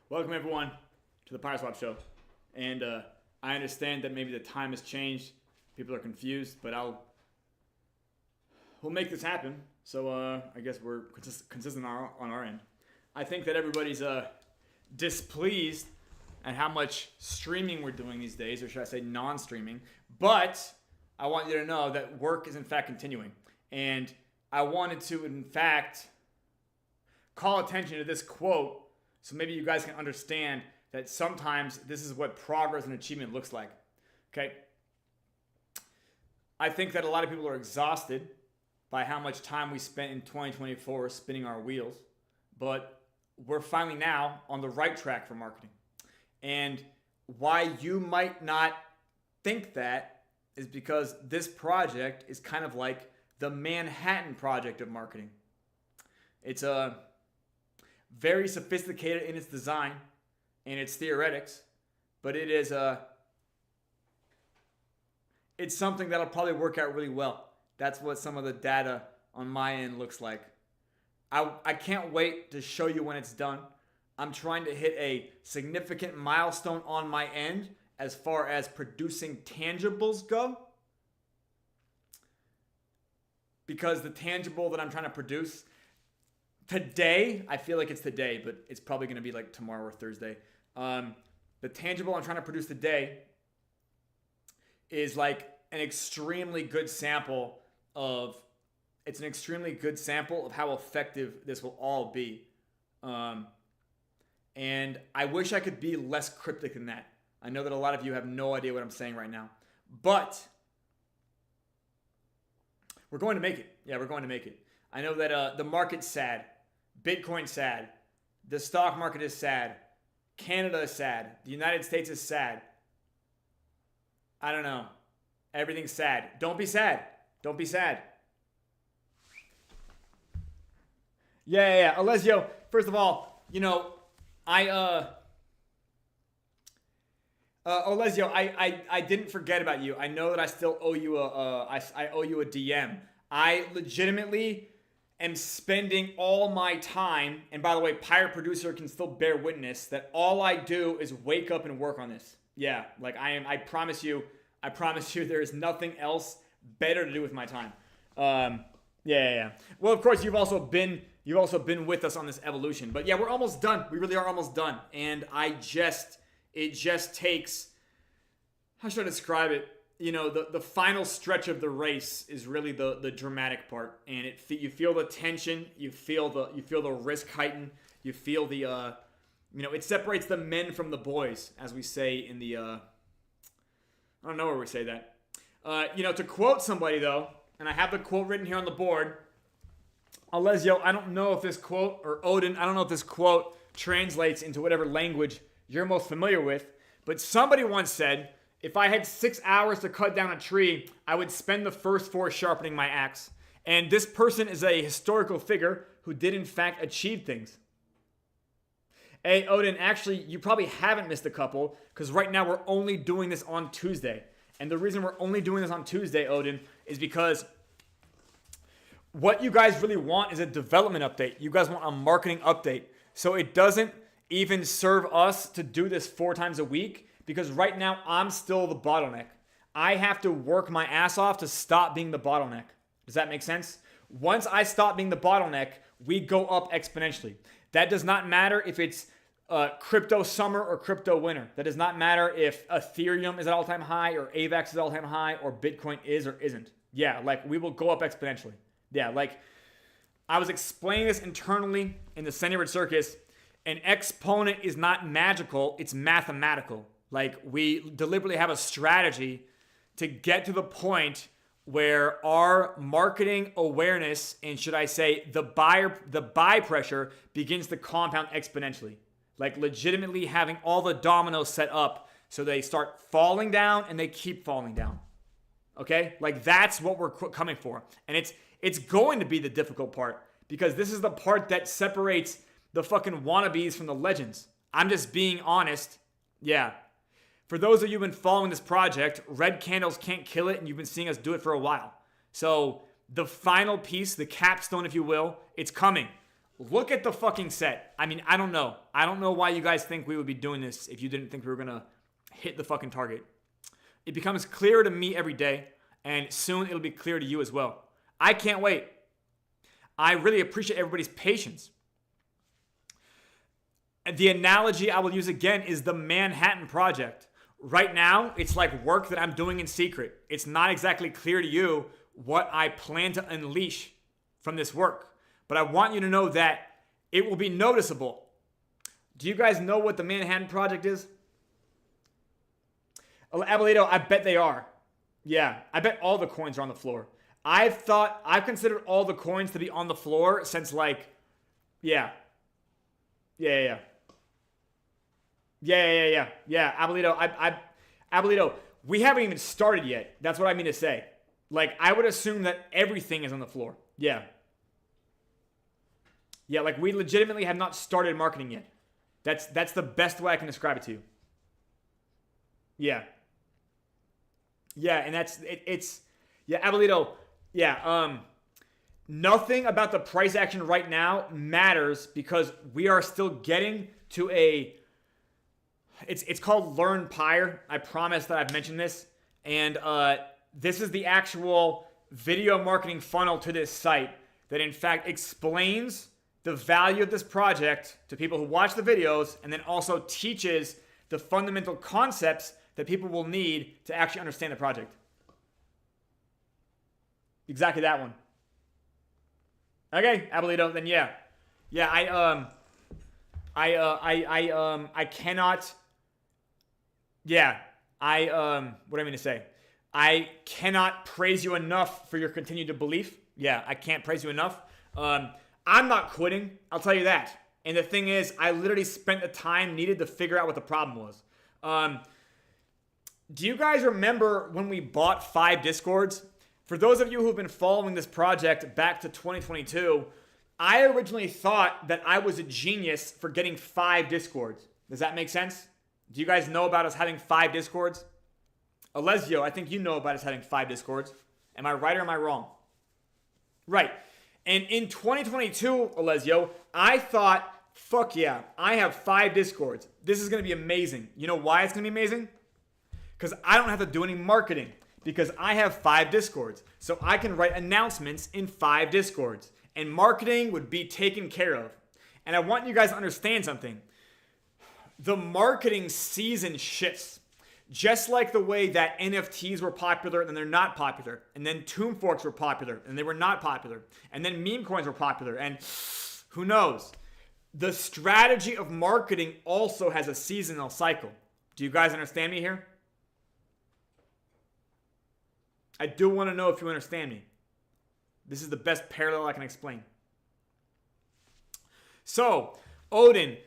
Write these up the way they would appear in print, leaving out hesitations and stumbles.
Welcome everyone to the PYRESWAP show. And I understand that maybe the time has changed. People are confused, but we'll make this happen. So I guess we're consistent on our end. I think that everybody's displeased at how much streaming we're doing these days, or should I say non-streaming. But I want you to know that work is in fact continuing. And I wanted to, in fact, call attention to this quote so maybe you guys can understand that sometimes this is what progress and achievement looks like. Okay? I think that a lot of people are exhausted by how much time we spent in 2024 spinning our wheels, but we're finally now on the right track for marketing. And why you might not think that is because this project is kind of like the Manhattan Project of marketing. It's very sophisticated in its design and its theoretics, but it's something that'll probably work out really well. That's what some of the data on my end looks like. I can't wait to show you when it's done. I'm trying to hit a significant milestone on my end as far as producing tangibles go. Because the tangible that I'm trying to produce today, I feel like it's today, but it's probably going to be like tomorrow or Thursday. The tangible I'm trying to produce today is like an extremely good sample of how effective this will all be. And I wish I could be less cryptic than that. I know that a lot of you have no idea what I'm saying right now, but we're going to make it. Yeah, we're going to make it. I know that the market's sad. Bitcoin's sad. The stock market is sad. Canada is sad. The United States is sad. I don't know. Everything's sad. Don't be sad. Don't be sad. Yeah. Alessio, first of all, Alessio, I didn't forget about you. I know that I still owe you I owe you a DM. I legitimately am spending all my time, and by the way, Pirate Producer can still bear witness that all I do is wake up and work on this. Yeah, like I promise you there is nothing else better to do with my time. Yeah. Well, of course, you've also been with us on this evolution. But yeah, we're almost done. We really are almost done. And it just takes, how should I describe it? The final stretch of the race is really the dramatic part, and you feel the tension, you feel the risk heighten, you feel the it separates the men from the boys, as we say in the I don't know where we say that. To quote somebody though, and I have the quote written here on the board. Alessio, I don't know if this quote, or Odin, I don't know if this quote translates into whatever language you're most familiar with, but somebody once said, if I had 6 hours to cut down a tree, I would spend the first 4 sharpening my axe. And this person is a historical figure who did in fact achieve things. Hey, Odin, actually, you probably haven't missed a couple, because right now we're only doing this on Tuesday. And the reason we're only doing this on Tuesday, Odin, is because what you guys really want is a development update. You guys want a marketing update. So it doesn't even serve us to do this 4 times a week, because right now I'm still the bottleneck. I have to work my ass off to stop being the bottleneck. Does that make sense? Once I stop being the bottleneck, we go up exponentially. That does not matter if it's crypto summer or crypto winter. That does not matter if Ethereum is at all-time high or AVAX is at all-time high or Bitcoin is or isn't. Yeah, like we will go up exponentially. Yeah, like I was explaining this internally in the Centiword Circus. An exponent is not magical, it's mathematical. Like we deliberately have a strategy to get to the point where our marketing awareness and should I say the buy pressure begins to compound exponentially. Like legitimately having all the dominoes set up so they start falling down and they keep falling down. Okay? Like that's what we're coming for. And it's going to be the difficult part because this is the part that separates the fucking wannabes from the legends. I'm just being honest. Yeah. For those of you who've been following this project, red candles can't kill it, and you've been seeing us do it for a while. So the final piece, the capstone, if you will, it's coming. Look at the fucking set. I mean, I don't know. I don't know why you guys think we would be doing this if you didn't think we were going to hit the fucking target. It becomes clearer to me every day, and soon it'll be clear to you as well. I can't wait. I really appreciate everybody's patience. And the analogy I will use again is the Manhattan Project. Right now, it's like work that I'm doing in secret. It's not exactly clear to you what I plan to unleash from this work. But I want you to know that it will be noticeable. Do you guys know what the Manhattan Project is? Abuelito, I bet they are. Yeah, I bet all the coins are on the floor. I've considered all the coins to be on the floor since Yeah, Abuelito, Abuelito, we haven't even started yet. That's what I mean to say. Like, I would assume that everything is on the floor. Yeah. Yeah, like we legitimately have not started marketing yet. That's the best way I can describe it to you. Yeah. Yeah, and Abuelito, nothing about the price action right now matters because we are still getting to it's called Learn Pyre. I promise that I've mentioned this. And this is the actual video marketing funnel to this site that in fact explains the value of this project to people who watch the videos and then also teaches the fundamental concepts that people will need to actually understand the project. Exactly that one. Okay, Abuelito, then yeah. Yeah, I cannot. Yeah, what do I mean to say? I cannot praise you enough for your continued belief. Yeah, I can't praise you enough. I'm not quitting, I'll tell you that. And the thing is, I literally spent the time needed to figure out what the problem was. Do you guys remember when we bought 5 Discords? For those of you who've been following this project back to 2022, I originally thought that I was a genius for getting 5 Discords. Does that make sense? Do you guys know about us having 5 Discords? Alessio, I think you know about us having 5 Discords. Am I right or am I wrong? Right. And in 2022, Alessio, I thought, fuck yeah, I have 5 Discords. This is going to be amazing. You know why it's going to be amazing? Because I don't have to do any marketing. Because I have 5 Discords. So I can write announcements in 5 Discords. And marketing would be taken care of. And I want you guys to understand something. The marketing season shifts. Just like the way that NFTs were popular and then they're not popular. And then Tomb Forks were popular and they were not popular. And then meme coins were popular. And who knows? The strategy of marketing also has a seasonal cycle. Do you guys understand me here? I do want to know if you understand me. This is the best parallel I can explain. So, Odin,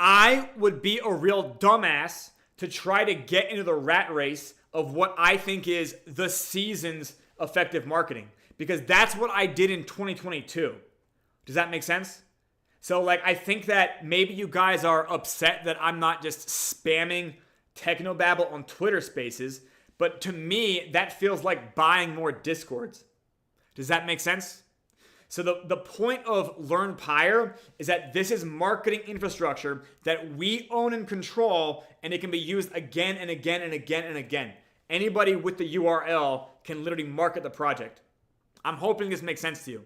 I would be a real dumbass to try to get into the rat race of what I think is the season's effective marketing. Because that's what I did in 2022. Does that make sense? So, I think that maybe you guys are upset that I'm not just spamming technobabble on Twitter Spaces. But to me, that feels like buying more Discords. Does that make sense? So the point of Learn Pyre is that this is marketing infrastructure that we own and control, and it can be used again and again and again and again. Anybody with the URL can literally market the project. I'm hoping this makes sense to you.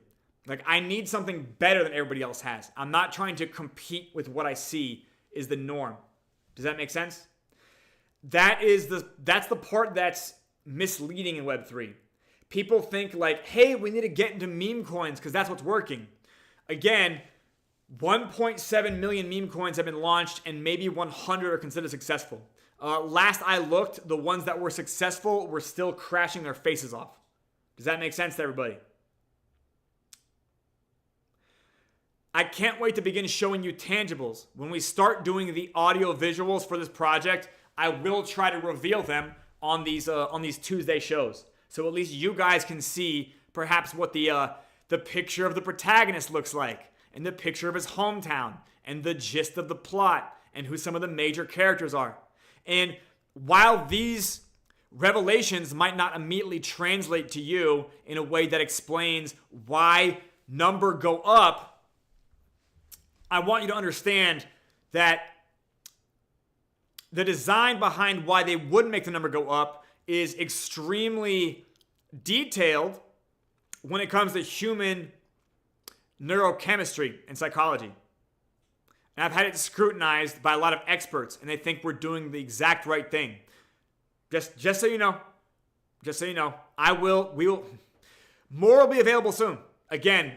I need something better than everybody else has. I'm not trying to compete with what I see is the norm. Does that make sense? That's the part that's misleading in Web3. People think hey, we need to get into meme coins because that's what's working. Again, 1.7 million meme coins have been launched and maybe 100 are considered successful. Last I looked, the ones that were successful were still crashing their faces off. Does that make sense to everybody? I can't wait to begin showing you tangibles. When we start doing the audio visuals for this project, I will try to reveal them on these Tuesday shows. So at least you guys can see perhaps what the picture of the protagonist looks like, and the picture of his hometown, and the gist of the plot, and who some of the major characters are. And while these revelations might not immediately translate to you in a way that explains why number go up, I want you to understand that the design behind why they wouldn't make the number go up is extremely detailed when it comes to human neurochemistry and psychology. And I've had it scrutinized by a lot of experts, and they think we're doing the exact right thing. Just so you know, more will be available soon. Again,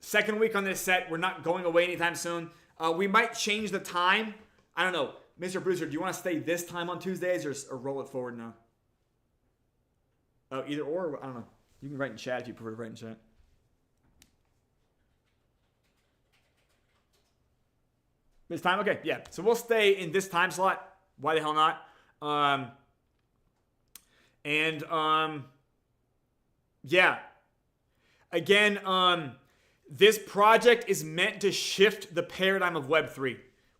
second week on this set. We're not going away anytime soon. We might change the time. I don't know. Mr. Producer, do you want to stay this time on Tuesdays or roll it forward now? Oh, either or. I don't know. You can write in chat if you prefer to write in chat. This time? Okay, yeah. So we'll stay in this time slot. Why the hell not? Yeah. Again, this project is meant to shift the paradigm of Web3.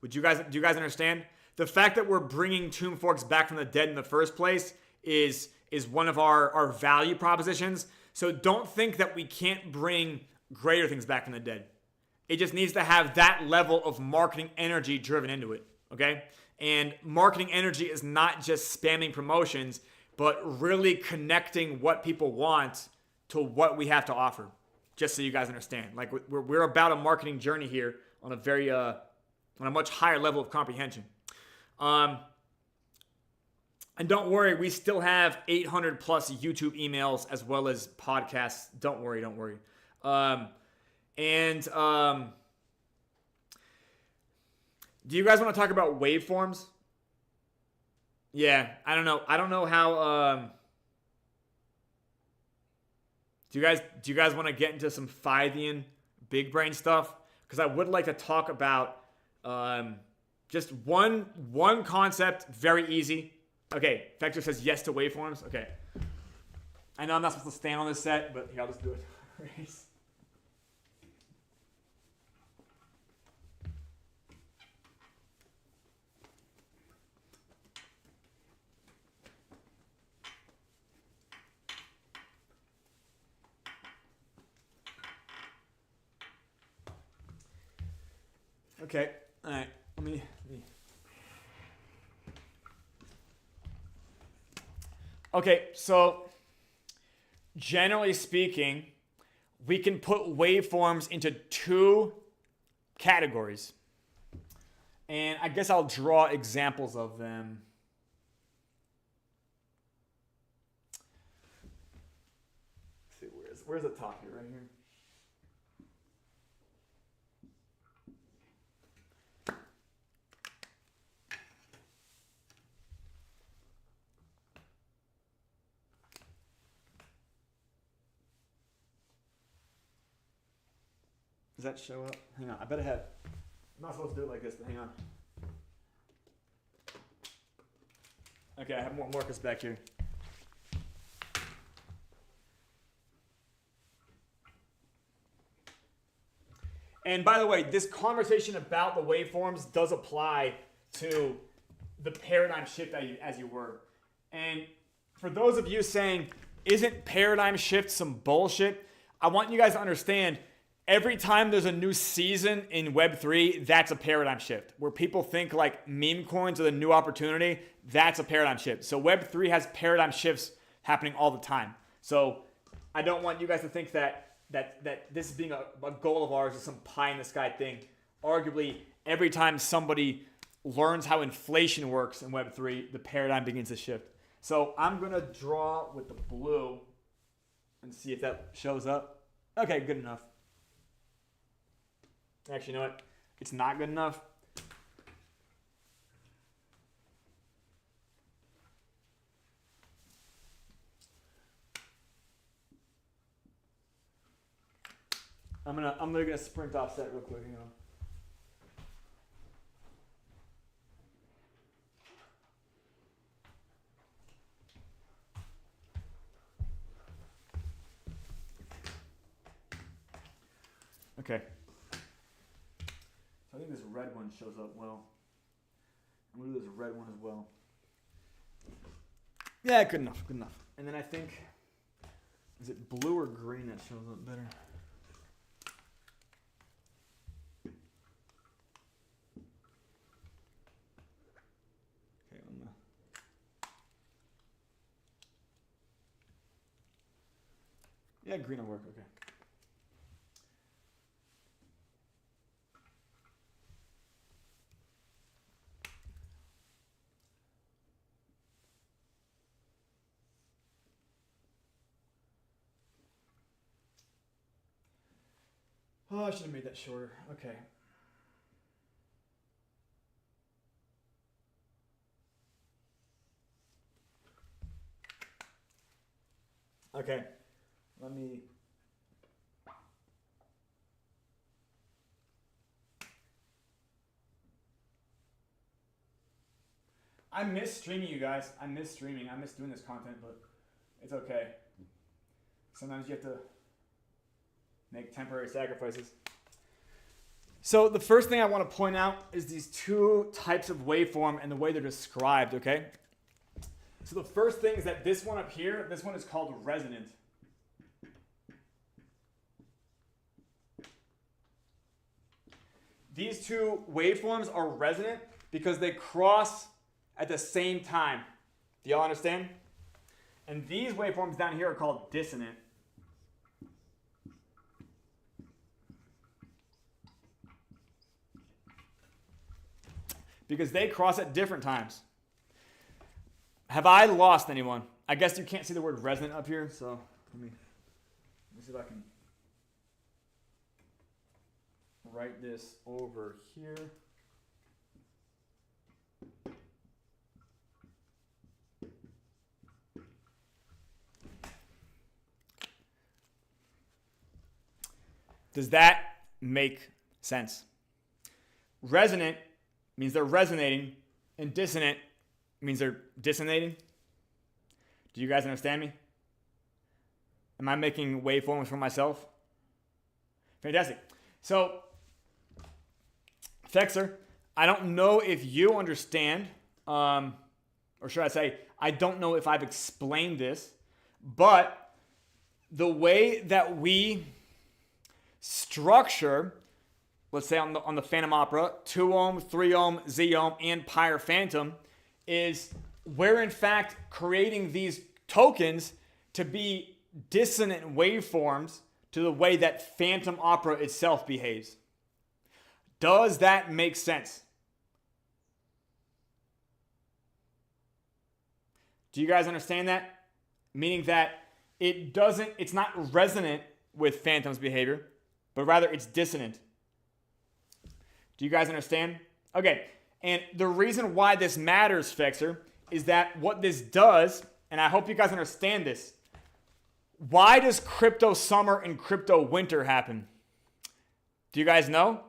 Do you guys understand? The fact that we're bringing Tomb Forks back from the dead in the first place is one of our value propositions. So don't think that we can't bring greater things back from the dead. It just needs to have that level of marketing energy driven into it, okay? And marketing energy is not just spamming promotions, but really connecting what people want to what we have to offer, just so you guys understand. Like, we're about a marketing journey here on a very, on a much higher level of comprehension. And don't worry, we still have 800 plus YouTube emails as well as podcasts. Don't worry. Do you guys want to talk about waveforms? Yeah, I don't know how. Do you guys want to get into some Fythian big brain stuff? Because I would like to talk about just one concept, very easy. Okay, Vector says yes to waveforms. Okay, I know I'm not supposed to stand on this set, but here, I'll just do it. Okay, all right, let me. Okay, so generally speaking, we can put waveforms into two categories. And I guess I'll draw examples of them. Let's see, where's the top here? Right here. Does that show up? Hang on, I bet it had. I'm not supposed to do it like this, but hang on. Okay, I have more Marcus back here. And by the way, this conversation about the waveforms does apply to the paradigm shift as you were. And for those of you saying, isn't paradigm shift some bullshit? I want you guys to understand, every time there's a new season in Web3, that's a paradigm shift. Where people think like meme coins are the new opportunity, that's a paradigm shift. So Web3 has paradigm shifts happening all the time. So I don't want you guys to think that this being a goal of ours is some pie in the sky thing. Arguably, every time somebody learns how inflation works in Web3, the paradigm begins to shift. So I'm going to draw with the blue and see if that shows up. Okay, good enough. Actually, you know what? It's not good enough. I'm gonna get a sprint offset real quick. Hang on. Okay. So I think this red one shows up well. I'm gonna do this red one as well. Yeah, good enough, good enough. And then I think, is it blue or green that shows up better? Yeah, green will work. Okay. Oh, I should have made that shorter. Okay. Okay. Let me. I miss streaming, you guys. I miss streaming. I miss doing this content, but it's okay. Sometimes you have to make temporary sacrifices. So the first thing I want to point out is these two types of waveform and the way they're described, okay? So the first thing is that this one up here, this one is called resonant. These two waveforms are resonant because they cross at the same time. Do y'all understand? And these waveforms down here are called dissonant. Because they cross at different times. Have I lost anyone? I guess you can't see the word resonant up here, so let me see if I can write this over here. Does that make sense? Resonant means they're resonating, and dissonant means they're dissonating. Do you guys understand me? Am I making waveforms for myself? Fantastic. So, Fexer, I don't know if you understand, or should I say, I don't know if I've explained this, but the way that we structure, let's say on the Phantom Opera, 2 ohm, 3 ohm, Z ohm, and Pyre Phantom, is we're in fact creating these tokens to be dissonant waveforms to the way that Phantom Opera itself behaves. Does that make sense? Do you guys understand that? Meaning that it's not resonant with Phantom's behavior, but rather it's dissonant. Do you guys understand? Okay, and the reason why this matters, Fexer, is that what this does, and I hope you guys understand this, why does crypto summer and crypto winter happen? Do you guys know?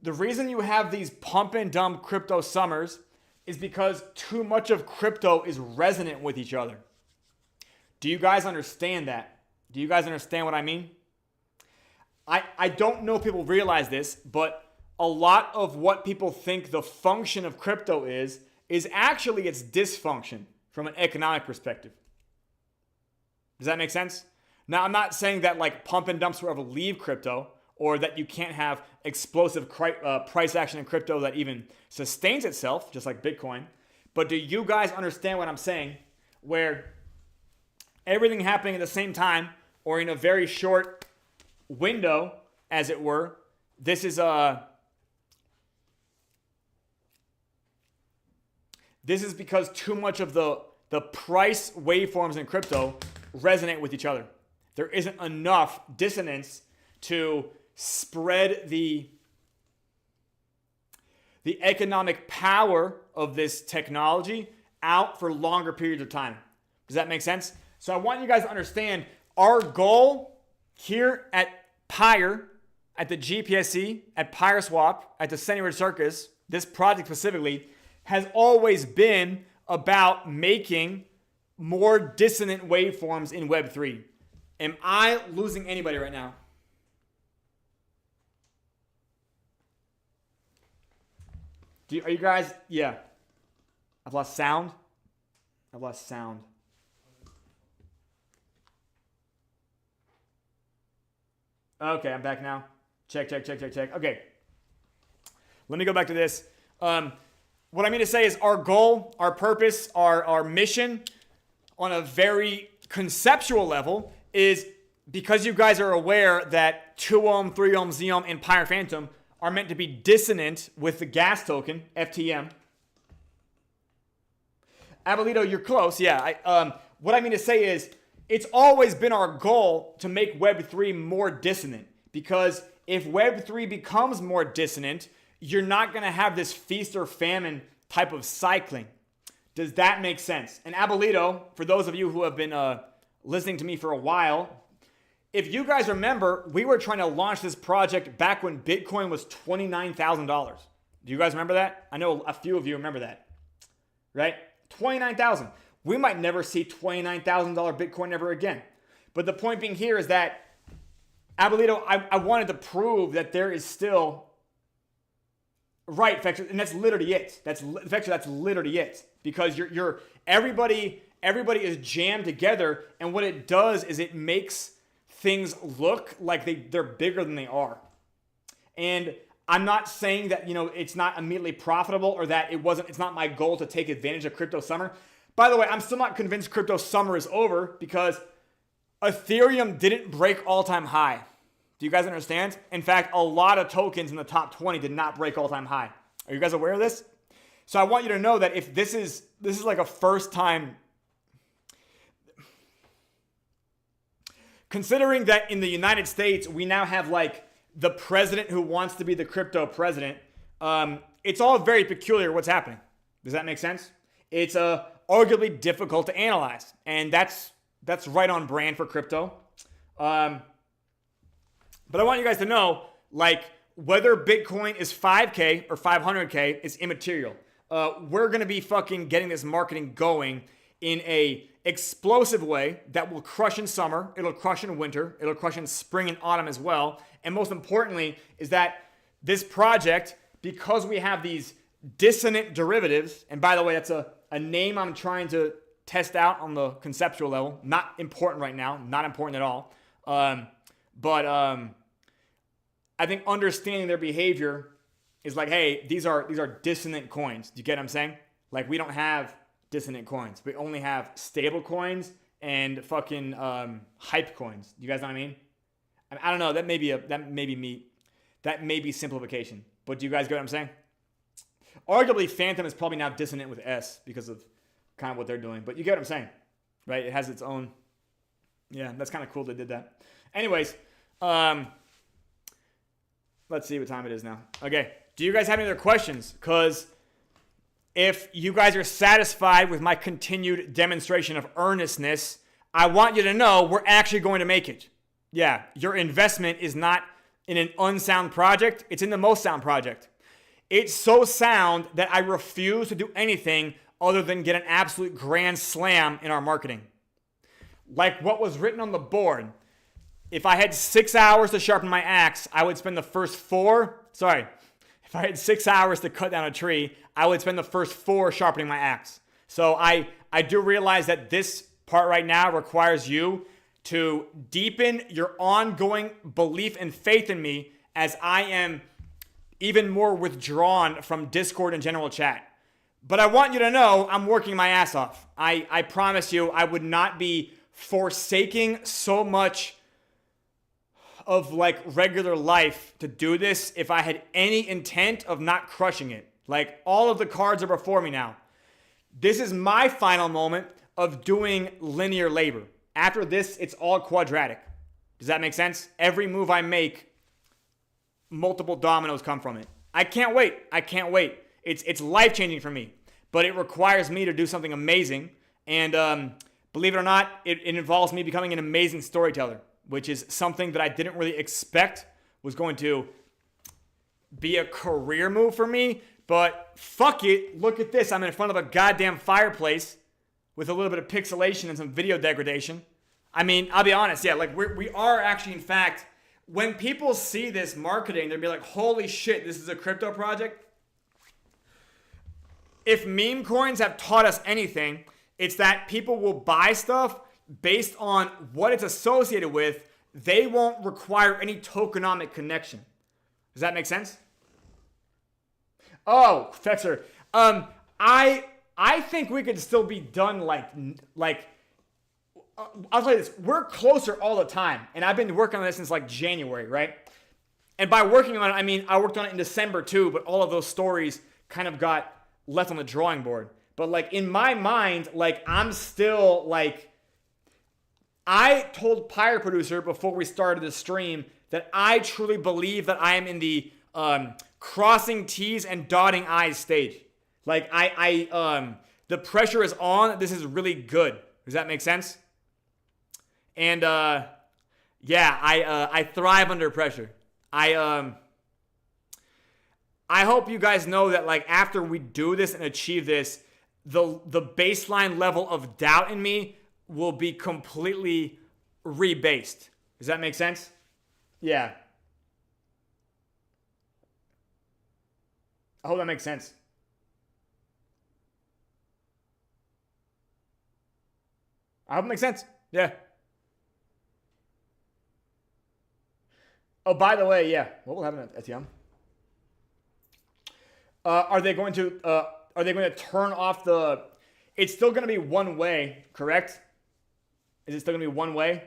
The reason you have these pump and dump crypto summers is because too much of crypto is resonant with each other. Do you guys understand that? Do you guys understand what I mean? I don't know if people realize this, but a lot of what people think the function of crypto is actually its dysfunction from an economic perspective. Does that make sense? Now, I'm not saying that like pump and dumps will ever leave crypto, or that you can't have explosive price action in crypto that even sustains itself, just like Bitcoin. But do you guys understand what I'm saying? Where everything happening at the same time, or in a very short window, as it were, this is because too much of the price waveforms in crypto resonate with each other. There isn't enough dissonance to spread the economic power of this technology out for longer periods of time. Does that make sense? So I want you guys to understand our goal here at Pyre, at the GPSC, at PYRESWAP, at the Century Circus, this project specifically, has always been about making more dissonant waveforms in Web3. Am I losing anybody right now? Are you guys? Yeah. I've lost sound. I've lost sound. Okay, I'm back now. Check. Okay. Let me go back to this. What I mean to say is our goal, our purpose, our mission on a very conceptual level is because you guys are aware that 2 ohm, 3 ohm, Z ohm, and Pyre Phantom are meant to be dissonant with the gas token, FTM. Abolito, you're close. Yeah. What I mean to say is it's always been our goal to make Web3 more dissonant, because if Web3 becomes more dissonant, you're not going to have this feast or famine type of cycling. Does that make sense? And Abolito, for those of you who have been listening to me for a while, if you guys remember, we were trying to launch this project back when Bitcoin was $29,000. Do you guys remember that? I know a few of you remember that, right? 29,000. We might never see $29,000 Bitcoin ever again. But the point being here is that, Abolito, I wanted to prove that there is still, right, Fexer, and that's literally it. That's literally it. Because everybody is jammed together, and what it does is it makes things look like they're bigger than they are. And I'm not saying that, it's not immediately profitable, or that it's not my goal to take advantage of crypto summer. By the way, I'm still not convinced crypto summer is over, because Ethereum didn't break all-time high. Do you guys understand? In fact, a lot of tokens in the top 20 did not break all-time high. Are you guys aware of this? So I want you to know that if this is like a first time, considering that in the United States, we now have like the president who wants to be the crypto president, it's all very peculiar what's happening. Does that make sense? It's arguably difficult to analyze, and that's right on brand for crypto. But I want you guys to know, like, whether Bitcoin is 5K or 500K is immaterial. We're going to be fucking getting this marketing going in a explosive way that will crush in summer. It'll crush in winter. It'll crush in spring and autumn as well. And most importantly is that this project, because we have these dissonant derivatives, and by the way, that's a name I'm trying to test out on the conceptual level. Not important right now. Not important at all. But I think understanding their behavior is like, hey, these are dissonant coins. Do you get what I'm saying? Like, we don't have dissonant coins. We only have stable coins and fucking hype coins. You guys know what I mean? I don't know. That may be simplification. But do you guys get what I'm saying? Arguably, Phantom is probably now dissonant with S because of kind of what they're doing. But you get what I'm saying, right? It has its own. Yeah, that's kind of cool they did that. Anyways, let's see what time it is now. Okay. Do you guys have any other questions? Because if you guys are satisfied with my continued demonstration of earnestness, I want you to know we're actually going to make it. Yeah, your investment is not in an unsound project. It's in the most sound project. It's so sound that I refuse to do anything other than get an absolute grand slam in our marketing. Like what was written on the board. If I had 6 hours to sharpen my axe, I would spend the first 4. Sorry. If I had 6 hours to cut down a tree, I would spend the first 4 sharpening my axe. So I do realize that this part right now requires you to deepen your ongoing belief and faith in me as I am even more withdrawn from Discord and general chat. But I want you to know I'm working my ass off. I promise you I would not be forsaking so much of like regular life to do this if I had any intent of not crushing it. Like, all of the cards are before me now. This is my final moment of doing linear labor. After this, it's all quadratic. Does that make sense? Every move I make, multiple dominoes come from it. I can't wait. It's life-changing for me. But it requires me to do something amazing. And believe it or not, it involves me becoming an amazing storyteller, which is something that I didn't really expect was going to be a career move for me. But fuck it, look at this. I'm in front of a goddamn fireplace with a little bit of pixelation and some video degradation. I mean, I'll be honest, yeah, like we are actually, in fact, when people see this marketing, they'll be like, holy shit, this is a crypto project. If meme coins have taught us anything, it's that people will buy stuff based on what it's associated with. They won't require any tokenomic connection. Does that make sense? Oh, Fexer. I think we could still be done like I'll tell you this, we're closer all the time. And I've been working on this since like January, right? And by working on it, I mean, I worked on it in December too, but all of those stories kind of got left on the drawing board. But like in my mind, like I'm still like, I told Pirate Producer before we started the stream that I truly believe that I am in the crossing T's and dotting I's stage. Like the pressure is on. This is really good. Does that make sense? And yeah, I thrive under pressure. I hope you guys know that like after we do this and achieve this, the baseline level of doubt in me will be completely rebased. Does that make sense? Yeah. I hope that makes sense. I hope it makes sense. Yeah. Oh, by the way, yeah. What will happen at FTM? Are they going to turn off the? It's still going to be one way, correct? Is it still going to be one way?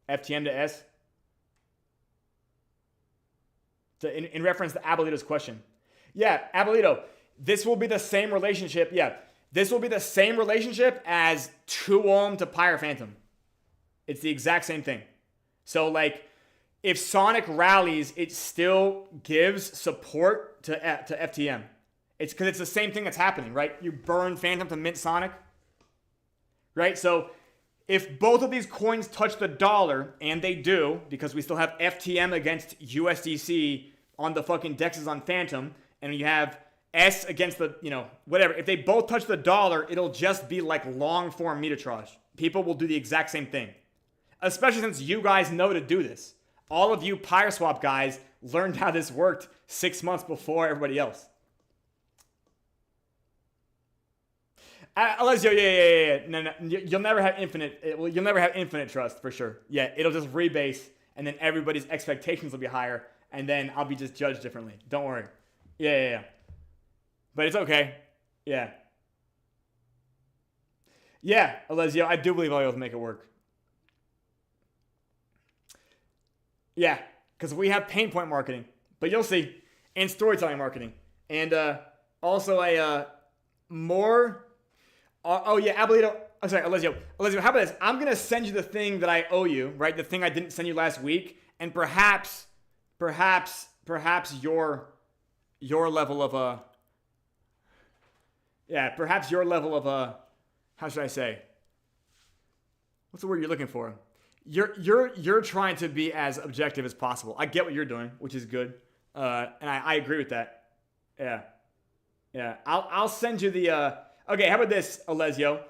FTM to S? In reference to Abolito's question. Yeah, Abolito, this will be the same relationship. Yeah, this will be the same relationship as 2 ohm to Pyre Phantom. It's the exact same thing. So like, if Sonic rallies, it still gives support to FTM. It's because it's the same thing that's happening, right? You burn Phantom to mint Sonic, right? So if both of these coins touch the dollar, and they do, because we still have FTM against USDC on the fucking dexes on Phantom, and you have S against the, whatever. If they both touch the dollar, it'll just be like long form Metatrosh. People will do the exact same thing. Especially since you guys know to do this. All of you PYRESWAP guys learned how this worked 6 months before everybody else. Alessio, yeah. No, you'll never have infinite. You'll never have infinite trust for sure. Yeah, it'll just rebase, and then everybody's expectations will be higher, and then I'll be just judged differently. Don't worry. Yeah. But it's okay. Yeah. Yeah, Alessio, I do believe I'll be able to make it work. Yeah, because we have pain point marketing, but you'll see, and storytelling marketing, and also a more. Oh yeah, Abolito. I'm sorry, Alessio. How about this? I'm gonna send you the thing that I owe you, right? The thing I didn't send you last week, and perhaps your level of perhaps your level of how should I say? What's the word you're looking for? You're trying to be as objective as possible. I get what you're doing, which is good, and I agree with that. Yeah. I'll send you the. Okay, how about this, Alessio?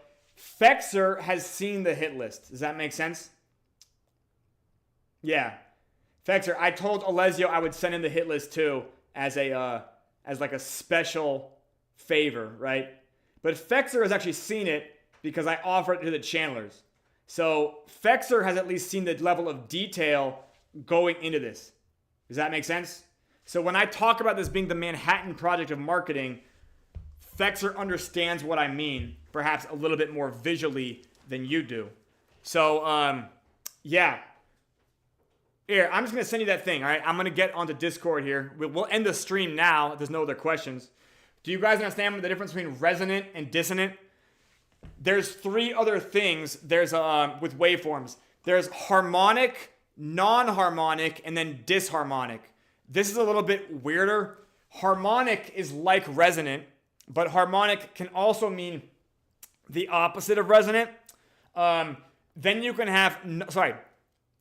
Fexer has seen the hit list. Does that make sense? Yeah, Fexer. I told Alessio I would send him the hit list too as like a special favor, right? But Fexer has actually seen it because I offered it to the channelers. So Fexer has at least seen the level of detail going into this. Does that make sense? So when I talk about this being the Manhattan Project of marketing, Fexer understands what I mean, perhaps a little bit more visually than you do. So, yeah. Here, I'm just going to send you that thing, all right? I'm going to get onto Discord here. We'll end the stream now if there's no other questions. Do you guys understand the difference between resonant and dissonant? There's 3 other things. There's with waveforms. There's harmonic, non-harmonic, and then disharmonic. This is a little bit weirder. Harmonic is like resonant, but harmonic can also mean the opposite of resonant. Then you can have,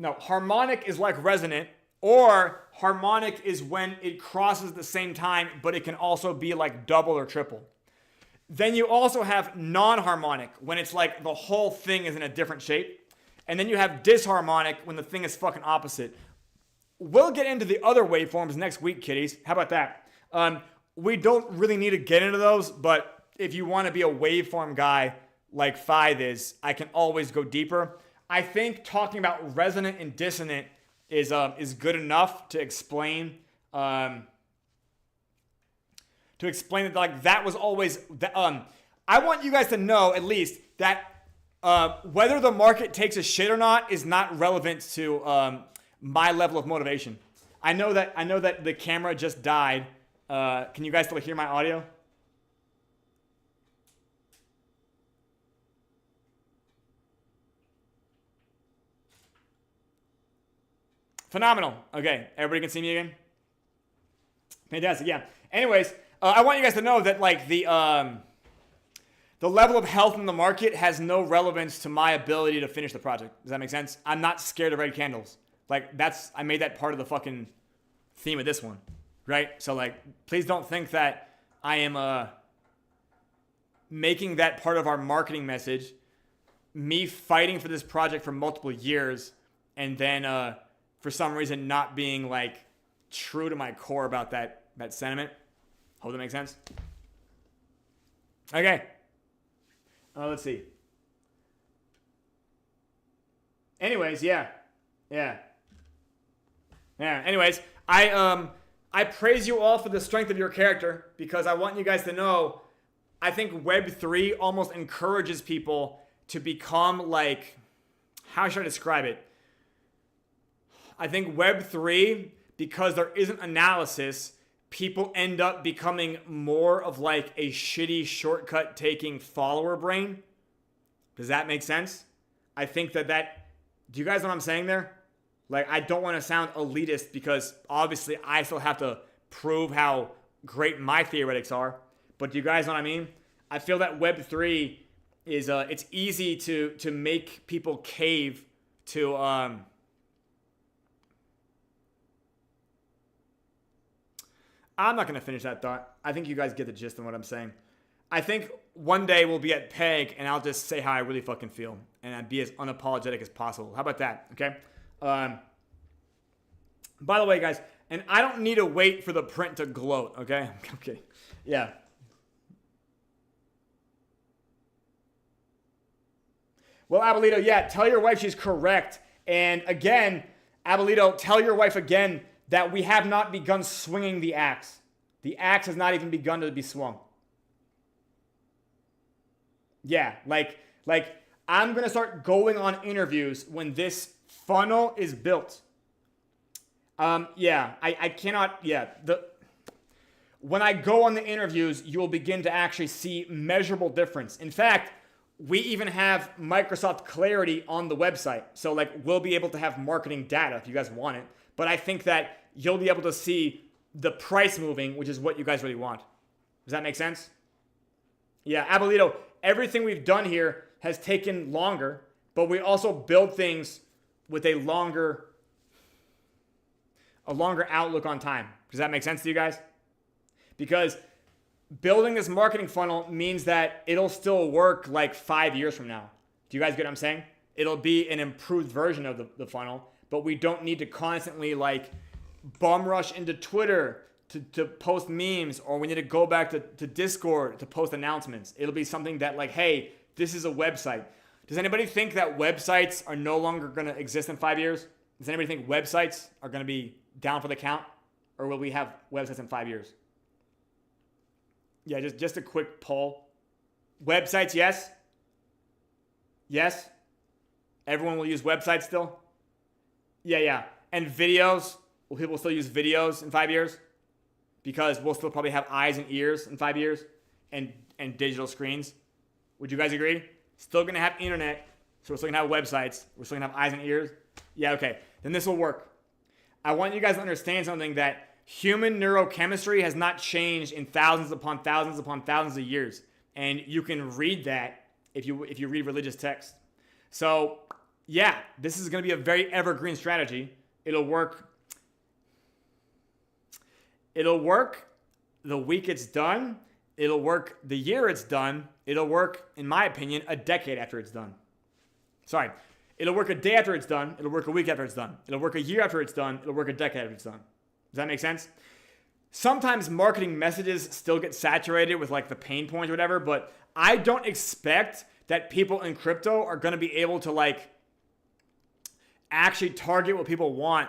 harmonic is like resonant, or harmonic is when it crosses the same time, but it can also be like double or triple. Then you also have non-harmonic, when it's like the whole thing is in a different shape. And then you have disharmonic, when the thing is fucking opposite. We'll get into the other waveforms next week, kiddies. How about that? We don't really need to get into those, but if you want to be a waveform guy like Five is, I can always go deeper. I think talking about resonant and dissonant is good enough to explain that like that was always I want you guys to know at least that Whether the market takes a shit or not is not relevant to my level of motivation. I know that the camera just died. Can you guys still hear my audio? Phenomenal. Okay, everybody can see me again? Fantastic, yeah. Anyways, I want you guys to know that like the level of health in the market has no relevance to my ability to finish the project. Does that make sense? I'm not scared of red candles. Like I made that part of the fucking theme of this one, right? So like, please don't think that I am making that part of our marketing message, me fighting for this project for multiple years, and then for some reason not being like true to my core about that sentiment. Hope that makes sense. Okay. Let's see. Anyways, yeah. Anyways, I praise you all for the strength of your character because I want you guys to know I think Web3 almost encourages people to become like, how should I describe it? I think Web3, because there isn't analysis, people end up becoming more of like a shitty shortcut taking follower brain. Does that make sense? I think that do you guys know what I'm saying there? Like, I don't want to sound elitist because obviously I still have to prove how great my theoretics are. But do you guys know what I mean? I feel that Web3 is, it's easy to make people cave to, I'm not going to finish that thought. I think you guys get the gist of what I'm saying. I think one day we'll be at PEG and I'll just say how I really fucking feel and I'd be as unapologetic as possible. How about that? Okay. By the way, guys, and I don't need to wait for the print to gloat. Okay. Okay. Yeah. Well, Abuelito, yeah, tell your wife she's correct. And again, Abuelito, tell your wife again that we have not begun swinging the axe. The axe has not even begun to be swung. Yeah, like I'm going to start going on interviews when this funnel is built. I cannot, when I go on the interviews, you will begin to actually see measurable difference. In fact, we even have Microsoft Clarity on the website. So like we'll be able to have marketing data if you guys want it. But I think that you'll be able to see the price moving, which is what you guys really want. Does that make sense? Yeah, Abuelito, everything we've done here has taken longer, but we also build things with a longer outlook on time. Does that make sense to you guys? Because building this marketing funnel means that it'll still work like 5 years from now. Do you guys get what I'm saying? It'll be an improved version of the funnel, but we don't need to constantly like bum rush into Twitter to post memes, or we need to go back to Discord to post announcements. It'll be something that like, hey, this is a website. Does anybody think that websites are no longer going to exist in 5 years? Does anybody think websites are going to be down for the count? Or will we have websites in 5 years? Yeah, just a quick poll. Websites, yes? Yes? Everyone will use websites still? Yeah. And videos, will people still use videos in 5 years? Because we'll still probably have eyes and ears in 5 years and digital screens. Would you guys agree? Still going to have internet, so we're still going to have websites. We're still going to have eyes and ears. Yeah, okay. Then this will work. I want you guys to understand something, that human neurochemistry has not changed in thousands upon thousands upon thousands of years. And you can read that if you read religious texts. So, yeah, this is going to be a very evergreen strategy. It'll work. It'll work the week it's done. It'll work the year it's done. It'll work, in my opinion, a decade after it's done. Sorry. It'll work a day after it's done. It'll work a week after it's done. It'll work a year after it's done. It'll work a decade after it's done. Does that make sense? Sometimes marketing messages still get saturated with like the pain points or whatever, but I don't expect that people in crypto are going to be able to like actually target what people want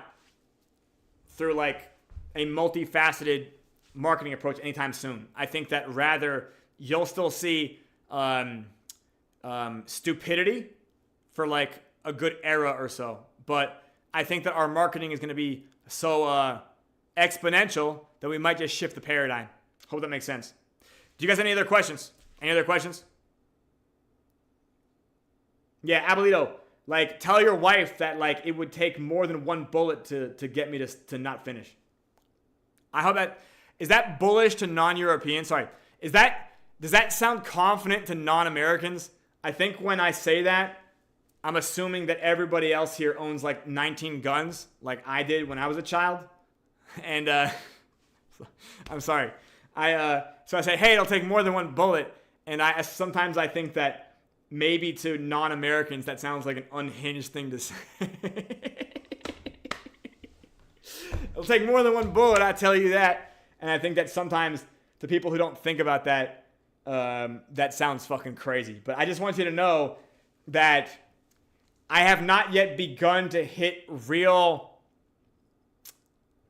through like a multifaceted marketing approach anytime soon. I think that rather you'll still see stupidity for like a good era or so. But I think that our marketing is going to be so exponential that we might just shift the paradigm. Hope that makes sense. Do you guys have any other questions? Any other questions? Yeah, Abolito, like tell your wife that like it would take more than one bullet to get me to not finish. I hope that, is that bullish to non-Europeans? Sorry, does that sound confident to non-Americans? I think when I say that, I'm assuming that everybody else here owns like 19 guns like I did when I was a child. And I'm sorry. So I say, hey, it'll take more than one bullet. And sometimes I think that maybe to non-Americans that sounds like an unhinged thing to say. It'll take more than one bullet, I tell you that. And I think that sometimes to people who don't think about that, that sounds fucking crazy. But I just want you to know that I have not yet begun to hit real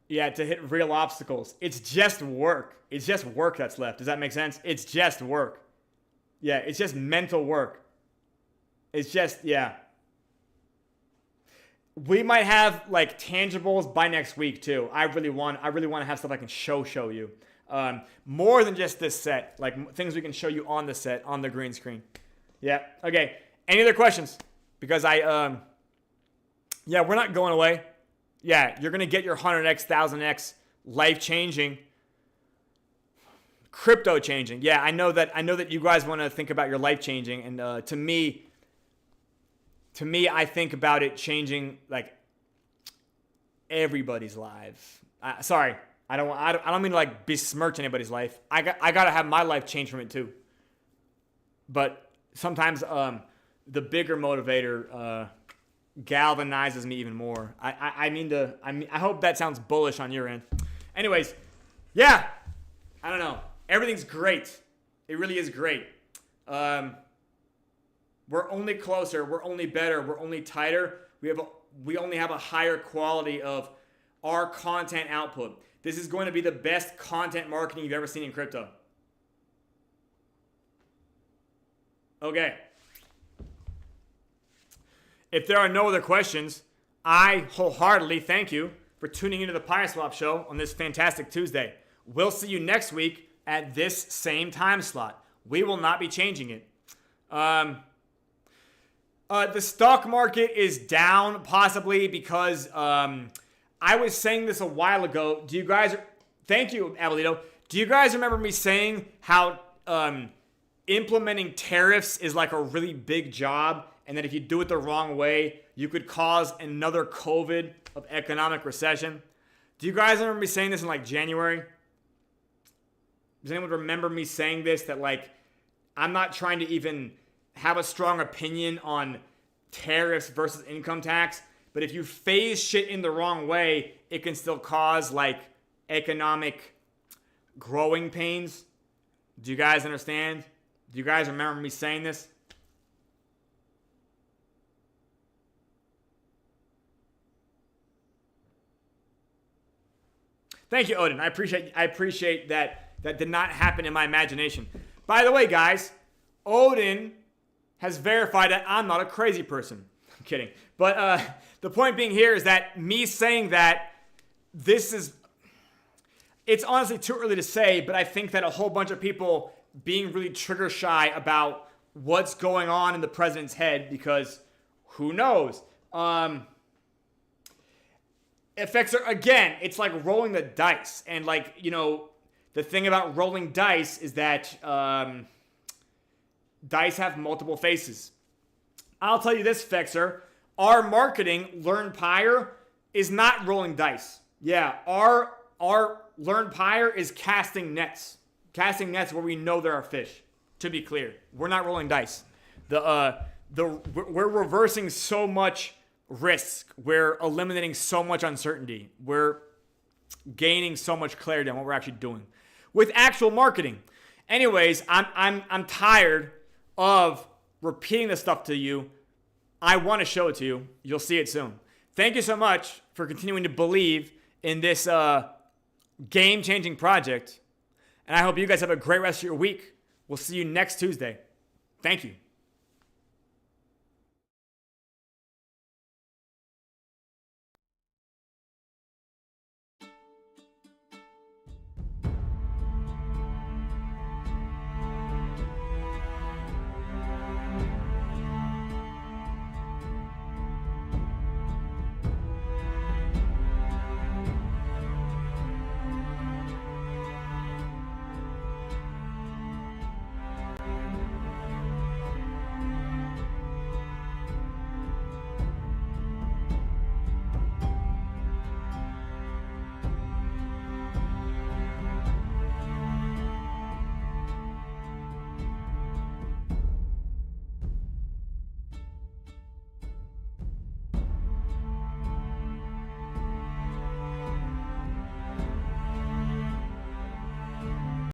obstacles. It's just work. It's just work that's left. Does that make sense? It's just work. Yeah, it's just mental work. It's just, yeah. We might have like tangibles by next week too. I really want to have stuff I can show you. More than just this set, like things we can show you on the set, on the green screen. Yeah. Okay. Any other questions? Because we're not going away. Yeah, you're going to get your 100x, 1000x life-changing, crypto-changing. Yeah, I know that you guys want to think about your life-changing, and to me, I think about it changing like everybody's lives. Sorry, I don't mean to like besmirch anybody's life. I got to have my life change from it too. But sometimes the bigger motivator galvanizes me even more. I hope that sounds bullish on your end. Anyways, yeah, I don't know. Everything's great. It really is great. We're only closer. We're only better. We're only tighter. We only have a higher quality of our content output. This is going to be the best content marketing you've ever seen in crypto. Okay. If there are no other questions, I wholeheartedly thank you for tuning into the PYRESWAP show on this fantastic Tuesday. We'll see you next week at this same time slot. We will not be changing it. The stock market is down possibly because I was saying this a while ago. Thank you, Abolito. Do you guys remember me saying how implementing tariffs is like a really big job, and that if you do it the wrong way, you could cause another COVID of economic recession? Do you guys remember me saying this in like January? Does anyone remember me saying this, that like I'm not trying to even have a strong opinion on tariffs versus income tax, but if you phase shit in the wrong way, it can still cause like economic growing pains? Do you guys understand? Do you guys remember me saying this? Thank you, Odin. I appreciate that. That did not happen in my imagination. By the way, guys, Odin has verified that I'm not a crazy person. I'm kidding. But the point being here is that me saying that it's honestly too early to say, but I think that a whole bunch of people being really trigger shy about what's going on in the president's head, because who knows? Effects are, again, it's like rolling the dice. And like, you know, the thing about rolling dice is that dice have multiple faces. I'll tell you this, Fexer. Our marketing, Learn Pyre, is not rolling dice. Yeah, our Learn Pyre is casting nets. Casting nets where we know there are fish. To be clear, we're not rolling dice. We're reversing so much risk. We're eliminating so much uncertainty. We're gaining so much clarity on what we're actually doing with actual marketing. Anyways, I'm tired of repeating this stuff to you. I want to show it to you. You'll see it soon. Thank you so much for continuing to believe in this game-changing project. And I hope you guys have a great rest of your week. We'll see you next Tuesday. Thank you.